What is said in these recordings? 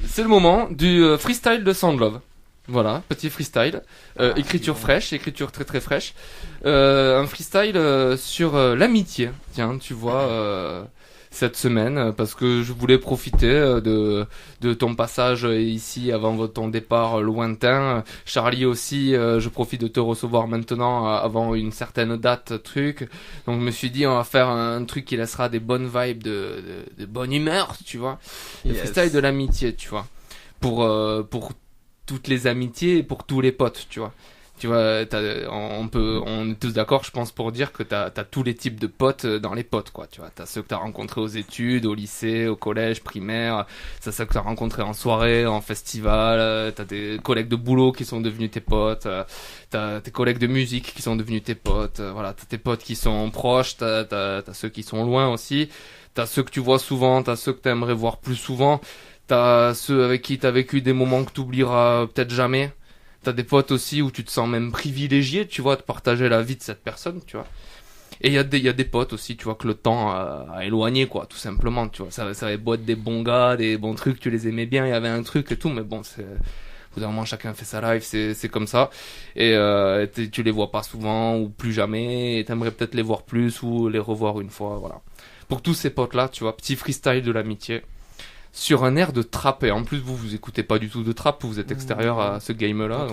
C'est le moment du freestyle de Soundlove. Voilà, petit freestyle. Écriture fraîche, écriture très très fraîche. Un freestyle sur l'amitié. Tiens, tu vois, cette semaine, parce que je voulais profiter de ton passage ici avant ton départ lointain. Charlie aussi, je profite de te recevoir maintenant avant une certaine date, truc. Donc je me suis dit, on va faire un truc qui laissera des bonnes vibes, de bonne humeur, tu vois. Le freestyle de l'amitié, tu vois. Pour toutes les amitiés et pour tous les potes, tu vois. Tu vois, on est tous d'accord, je pense, pour dire que t'as tous les types de potes dans les potes, quoi. Tu vois, t'as ceux que t'as rencontrés aux études, au lycée, au collège, primaire. T'as ceux que t'as rencontrés en soirée, en festival. T'as des collègues de boulot qui sont devenus tes potes. T'as tes collègues de musique qui sont devenus tes potes. Voilà, t'as tes potes qui sont proches. T'as ceux qui sont loin aussi. T'as ceux que tu vois souvent. T'as ceux que t'aimerais voir plus souvent. T'as ceux avec qui t'as vécu des moments que t'oublieras peut-être jamais. T'as des potes aussi où tu te sens même privilégié, tu vois, de partager la vie de cette personne, tu vois. Et il y a des potes aussi, tu vois, que le temps a éloigné, quoi, tout simplement, tu vois. Ça avait beau être des bons gars, des bons trucs, tu les aimais bien, il y avait un truc et tout, mais bon, au bout d'un moment, chacun fait sa life, c'est comme ça. Et tu les vois pas souvent, ou plus jamais, et t'aimerais peut-être les voir plus, ou les revoir une fois, voilà. Pour tous ces potes-là, tu vois, petit freestyle de l'amitié. Sur un air de trap, et en plus vous écoutez pas du tout de trap, vous êtes extérieur à ce game-là,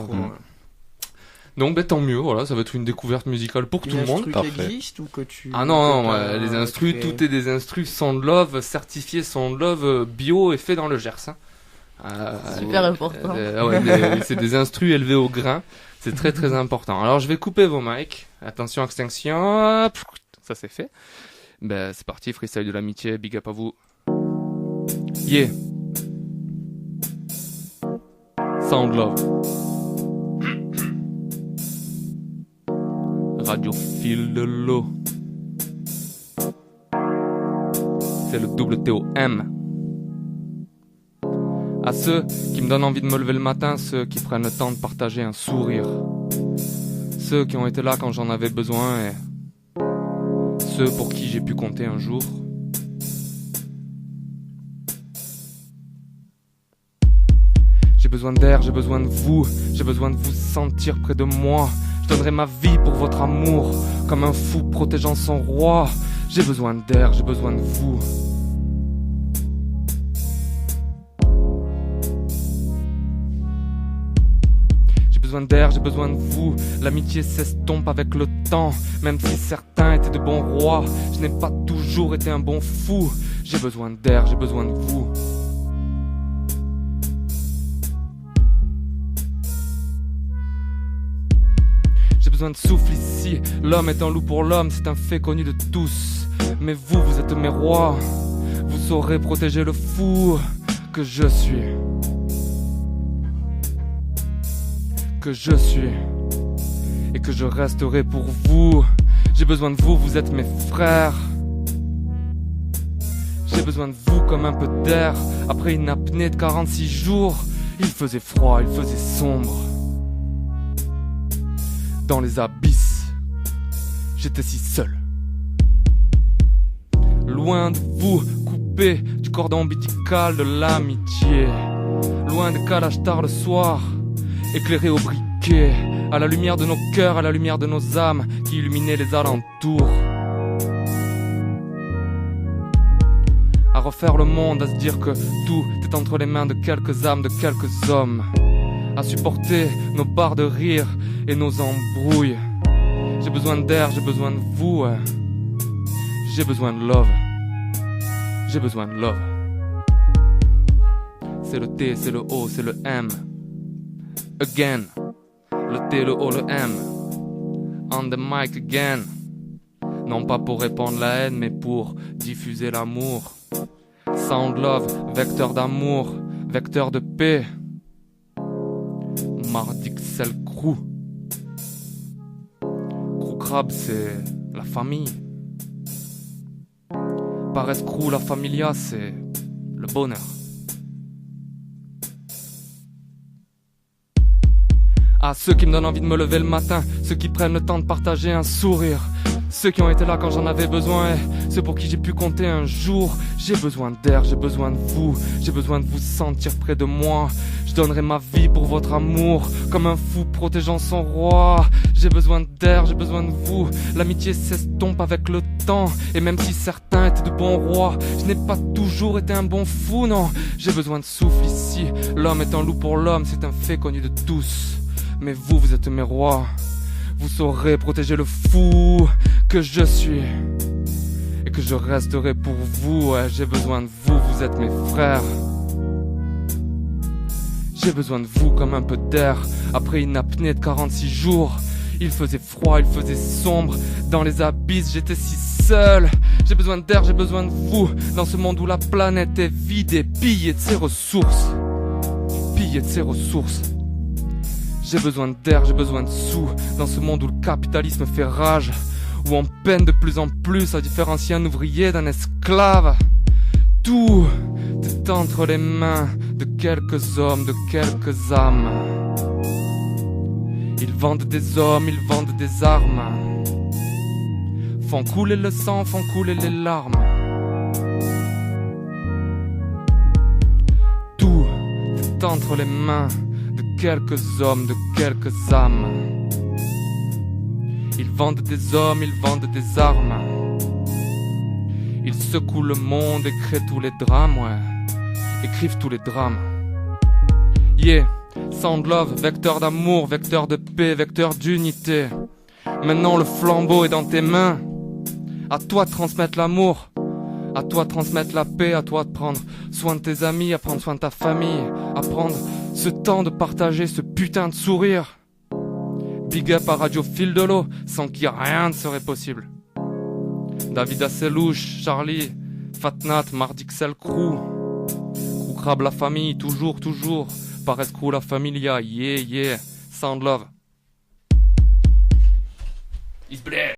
donc ben, tant mieux, voilà, ça va être une découverte musicale pour tout le monde. Les instrus qui existent ou que tu... Ah non, les instrus, tout est des instrus Soundlove, certifié Soundlove, bio et fait dans le Gers. Hein. Super important. C'est des instrus élevés au grain, c'est très très important. Alors je vais couper vos mics, attention extinction, ça c'est fait. Ben c'est parti, freestyle de l'amitié, big up à vous. Yeah. Soundlove. Radiophile de l'eau. C'est le double TOM. À ceux qui me donnent envie de me lever le matin, ceux qui prennent le temps de partager un sourire. Ceux qui ont été là quand j'en avais besoin et ceux pour qui j'ai pu compter un jour. J'ai besoin d'air, j'ai besoin de vous sentir près de moi. Je donnerai ma vie pour votre amour, comme un fou protégeant son roi. J'ai besoin d'air, j'ai besoin de vous. J'ai besoin d'air, j'ai besoin de vous. L'amitié s'estompe avec le temps, même si certains étaient de bons rois. Je n'ai pas toujours été un bon fou. J'ai besoin d'air, j'ai besoin de vous. J'ai besoin de souffle ici, l'homme est un loup pour l'homme, c'est un fait connu de tous. Mais vous êtes mes rois, vous saurez protéger le fou que je suis. Que je suis, et que je resterai pour vous. J'ai besoin de vous, vous êtes mes frères. J'ai besoin de vous comme un peu d'air. Après une apnée de 46 jours, il faisait froid, il faisait sombre. Dans les abysses, j'étais si seul. Loin de vous, coupé du cordon ombilical de l'amitié. Loin des calages tard le soir, éclairé au briquet, à la lumière de nos cœurs, à la lumière de nos âmes qui illuminaient les alentours. À refaire le monde, à se dire que tout est entre les mains de quelques âmes, de quelques hommes. À supporter nos barres de rire et nos embrouilles. J'ai besoin d'air, j'ai besoin de vous. J'ai besoin de love. J'ai besoin de love. C'est le T, c'est le O, c'est le M. Again. Le T, le O, le M. On the mic again. Non pas pour répandre la haine, mais pour diffuser l'amour. Soundlove, vecteur d'amour, vecteur de paix. Mardixel Crew. Crew Crab, c'est la famille. Pares Crew, la familia, c'est le bonheur. À ceux qui me donnent envie de me lever le matin, ceux qui prennent le temps de partager un sourire, Ceux qui ont été là quand j'en avais besoin, et ceux pour qui j'ai pu compter un jour. J'ai besoin d'air, j'ai besoin de vous, j'ai besoin de vous sentir près de moi. Je donnerai ma vie pour votre amour, comme un fou protégeant son roi. J'ai besoin d'air, j'ai besoin de vous. L'amitié s'estompe avec le temps, et même si certains étaient de bons rois, je n'ai pas toujours été un bon fou, non. J'ai besoin de souffle ici, l'homme est un loup pour l'homme, c'est un fait connu de tous. Mais vous, vous êtes mes rois. Vous saurez protéger le fou que je suis, et que je resterai pour vous. Ouais, j'ai besoin de vous, vous êtes mes frères. J'ai besoin de vous comme un peu d'air après une apnée de 46 jours. Il faisait froid, il faisait sombre. Dans les abysses, j'étais si seul. J'ai besoin d'air, j'ai besoin de vous. Dans ce monde où la planète est vide et pillée de ses ressources. Pillée de ses ressources. J'ai besoin d'air, j'ai besoin de sous. Dans ce monde où le capitalisme fait rage, où on peine de plus en plus à différencier un ouvrier d'un esclave. Tout est entre les mains de quelques hommes, de quelques âmes. Ils vendent des hommes, ils vendent des armes. Font couler le sang, font couler les larmes. Tout est entre les mains de quelques hommes, de quelques âmes. Ils vendent des hommes, ils vendent des armes. Ils secouent le monde et créent tous les drames, ouais. Écrivent tous les drames. Yeah, Sound Love, vecteur d'amour, vecteur de paix, vecteur d'unité. Maintenant le flambeau est dans tes mains. À toi de transmettre l'amour, à toi de transmettre la paix, à toi de prendre soin de tes amis, à prendre soin de ta famille, à prendre ce temps de partager ce putain de sourire. Big up à Radio Fil de l'eau, sans qui rien ne serait possible. David Asselouche, Charlie, Fatnat, Mardixel Crew, Crew Crab la famille, toujours, toujours. Pares Crew la familia, yeah, yeah. Sound Love. Is bled.